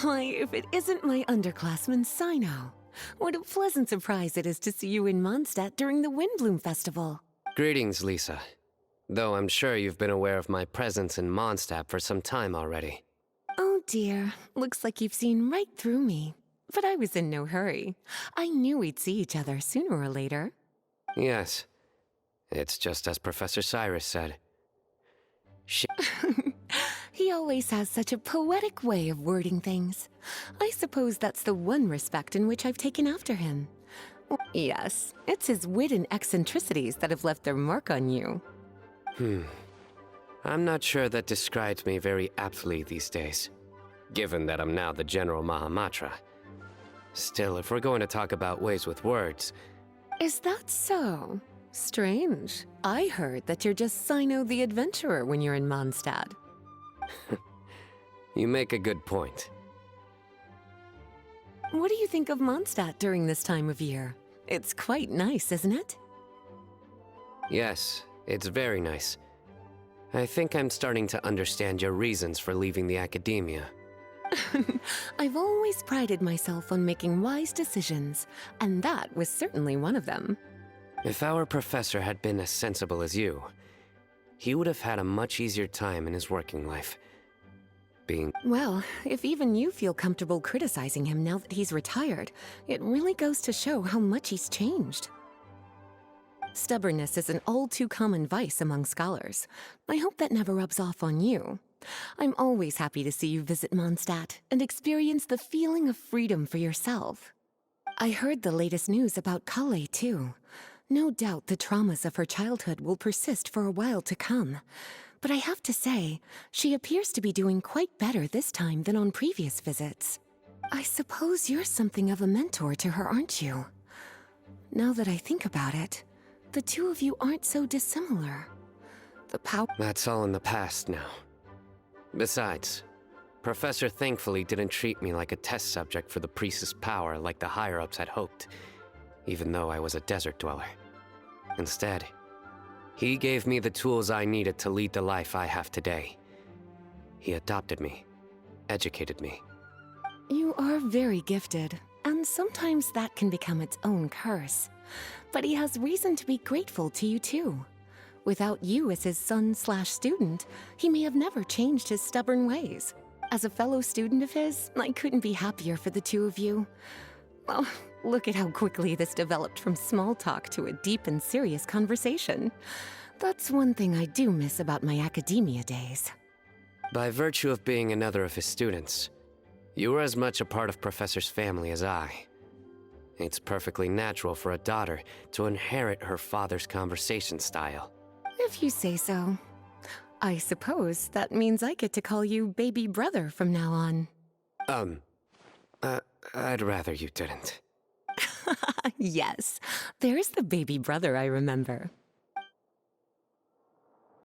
Why, if it isn't my underclassman, Sino. What a pleasant surprise it is to see you in Mondstadt during the Windbloom Festival. Greetings, Lisa. Though I'm sure you've been aware of my presence in Mondstadt for some time already. Oh dear, looks like you've seen right through me. But I was in no hurry. I knew we'd see each other sooner or later. Yes. It's just as Professor Cyrus said. He always has such a poetic way of wording things. I suppose that's the one respect in which I've taken after him. Yes, it's his wit and eccentricities that have left their mark on you. I'm not sure that describes me very aptly these days, given that I'm now the General Mahamatra. Still, if we're going to talk about ways with words... Is that so? Strange. I heard that you're just Sino the Adventurer when you're in Mondstadt. You make a good point. What do you think of Mondstadt during this time of year? It's quite nice, isn't it? Yes, it's very nice. I think I'm starting to understand your reasons for leaving the academia. I've always prided myself on making wise decisions, and that was certainly one of them. If our professor had been as sensible as you, he would have had a much easier time in his working life. Well, if even you feel comfortable criticizing him now that he's retired, it really goes to show how much he's changed. Stubbornness is an all too common vice among scholars. I hope that never rubs off on you. I'm always happy to see you visit Mondstadt and experience the feeling of freedom for yourself. I heard the latest news about Kale, too. No doubt the traumas of her childhood will persist for a while to come. But I have to say, she appears to be doing quite better this time than on previous visits. I suppose you're something of a mentor to her, aren't you? Now that I think about it, the two of you aren't so dissimilar. That's all in the past now. Besides, Professor thankfully didn't treat me like a test subject for the priestess power like the higher-ups had hoped, even though I was a desert dweller. Instead, he gave me the tools I needed to lead the life I have today. He adopted me, educated me. You are very gifted, and sometimes that can become its own curse. But he has reason to be grateful to you too. Without you as his son/student, he may have never changed his stubborn ways. As a fellow student of his, I couldn't be happier for the two of you. Well, look at how quickly this developed from small talk to a deep and serious conversation. That's one thing I do miss about my academia days. By virtue of being another of his students, you were as much a part of Professor's family as I. It's perfectly natural for a daughter to inherit her father's conversation style. If you say so. I suppose that means I get to call you baby brother from now on. I'd rather you didn't. Yes, there's the baby brother I remember.